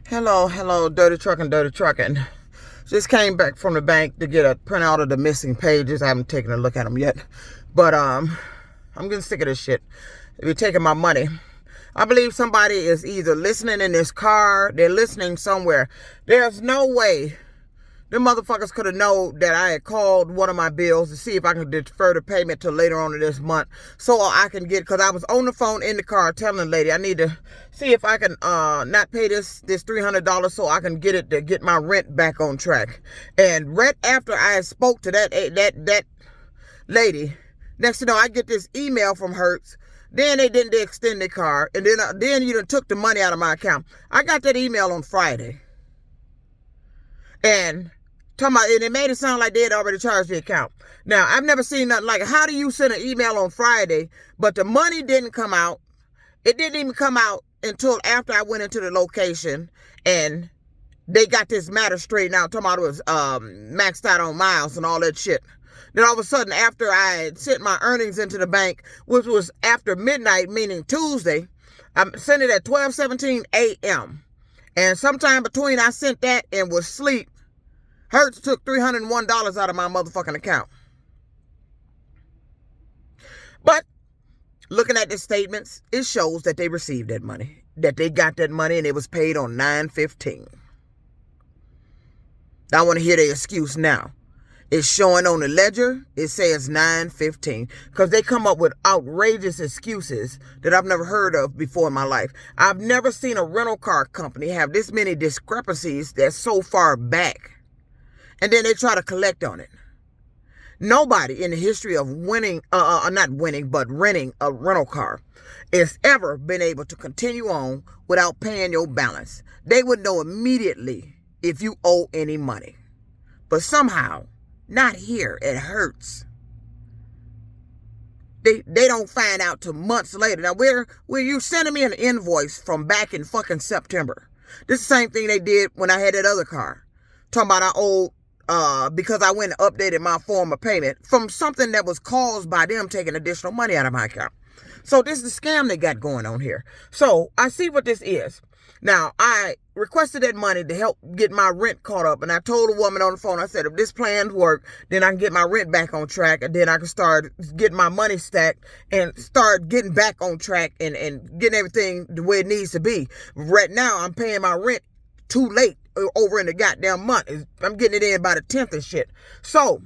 Hello, dirty trucking. Just came back from the bank to get a printout of the missing pages. I haven't taken a look at them yet, but I'm getting sick of this shit. They're taking my money. I believe somebody is either listening in this car, they're listening somewhere. There's no way them motherfuckers could have known that I had called one of my bills to see if I could defer the payment till later on in this month so I can get, because I was on the phone in the car telling the lady I need to see if I can not pay this $300 so I can get it to get my rent back on track. And right after I spoke to that lady, next thing you know, I get this email from Hertz. Then they didn't extend the car, and then you done took the money out of my account. I got that email on Friday, and it made it sound like they had already charged the account. Now, I've never seen nothing like it. How do you send an email on Friday, but the money didn't come out? It didn't even come out until after I went into the location, and they got this matter straightened out, talking about it was maxed out on miles and all that shit. Then all of a sudden, after I had sent my earnings into the bank, which was after midnight, meaning Tuesday, I sent it at 12:17 a.m. And sometime between I sent that and was asleep, Hertz took $301 out of my motherfucking account. But looking at the statements, it shows that they received that money, that they got that money, and it was paid on 9/15. I want to hear their excuse now. It's showing on the ledger, it says 9/15, because they come up with outrageous excuses that I've never heard of before in my life. I've never seen a rental car company have this many discrepancies that's so far back, and then they try to collect on it. Nobody in the history of renting a rental car has ever been able to continue on without paying your balance. They would know immediately if you owe any money. But somehow, not here, it hurts. They don't find out till months later. Now, where you sending me an invoice from back in fucking September? This is the same thing they did when I had that other car. Talking about I owed, because I went and updated my form of payment from something that was caused by them taking additional money out of my account. So this is the scam they got going on here. So I see what this is. Now, I requested that money to help get my rent caught up. And I told a woman on the phone, I said, if this plan work, then I can get my rent back on track. And then I can start getting my money stacked and start getting back on track and getting everything the way it needs to be. Right now, I'm paying my rent too late over in the goddamn month. I'm getting it in by the 10th and shit. So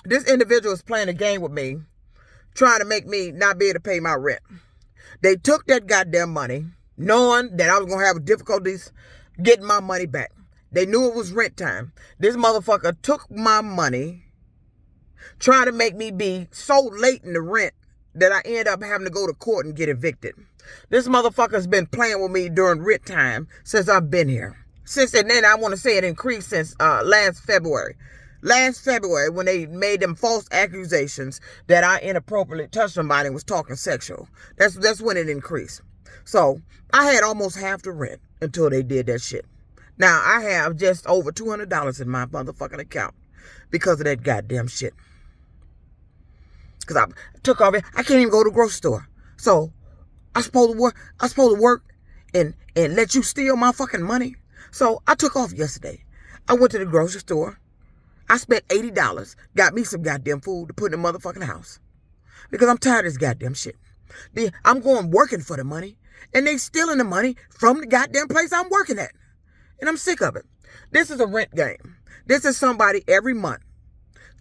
this individual is playing a game with me, trying to make me not be able to pay my rent. They took that goddamn money, knowing that I was going to have difficulties getting my money back. They knew it was rent time. This motherfucker took my money, trying to make me be so late in the rent that I end up having to go to court and get evicted. This motherfucker's been playing with me during rent time since I've been here. And then I want to say it increased since last February. Last February, when they made them false accusations that I inappropriately touched somebody and was talking sexual. That's when it increased. So I had almost half the rent until they did that shit. Now I have just over $200 in my motherfucking account because of that goddamn shit. Because I took off it. I can't even go to the grocery store. So I supposed to work and let you steal my fucking money. So I took off yesterday. I went to the grocery store. I spent $80, got me some goddamn food to put in the motherfucking house. Because I'm tired of this goddamn shit. I'm going working for the money, and they stealing the money from the goddamn place I'm working at. And I'm sick of it. This is a rent game. This is somebody every month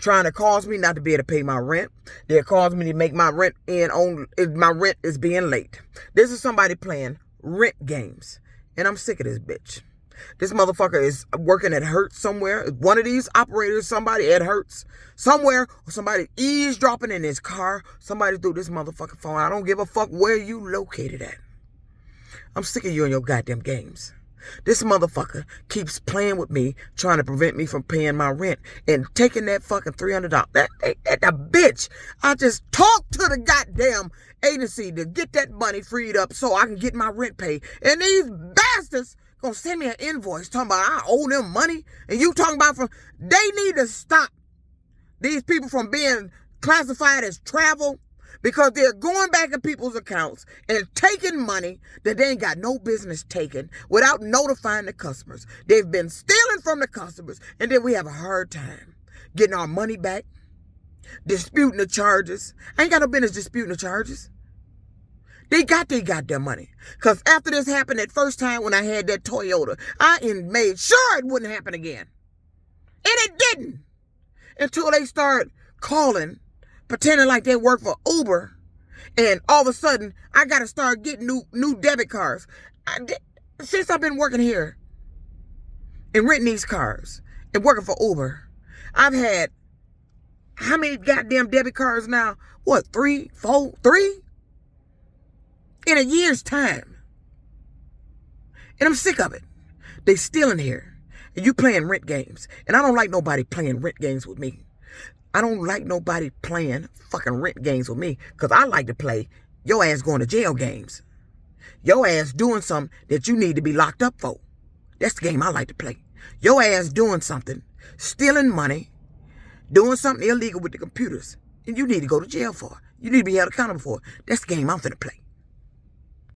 trying to cause me not to be able to pay my rent. They're causing me to make my rent my rent is being late. This is somebody playing rent games. And I'm sick of this bitch. This motherfucker is working at Hertz somewhere. One of these operators, somebody at Hertz somewhere, or somebody eavesdropping in his car. Somebody threw this motherfucking phone. I don't give a fuck where you located at. I'm sick of you and your goddamn games. This motherfucker keeps playing with me, trying to prevent me from paying my rent and taking that fucking $300. That the bitch. I just talked to the goddamn agency to get that money freed up so I can get my rent paid. And these bastards gonna send me an invoice talking about I owe them money, and you talking about they need to stop these people from being classified as travel because they're going back in people's accounts and taking money that they ain't got no business taking without notifying the customers. They've been stealing from the customers, and then we have a hard time getting our money back, disputing the charges. I ain't got no business disputing the charges. They got their goddamn money. Because after this happened that first time when I had that Toyota, I made sure it wouldn't happen again. And it didn't. Until they start calling, pretending like they work for Uber, and all of a sudden I gotta start getting new debit cards. Since I've been working here and renting these cars and working for Uber, I've had how many goddamn debit cards now? What, 3, 4, 3? In a year's time. And I'm sick of it. They stealing here. And you playing rent games. And I don't like nobody playing rent games with me. I don't like nobody playing fucking rent games with me. Because I like to play your ass going to jail games. Your ass doing something that you need to be locked up for. That's the game I like to play. Your ass doing something, stealing money, doing something illegal with the computers, and you need to go to jail for. You need to be held accountable for. That's the game I'm finna play.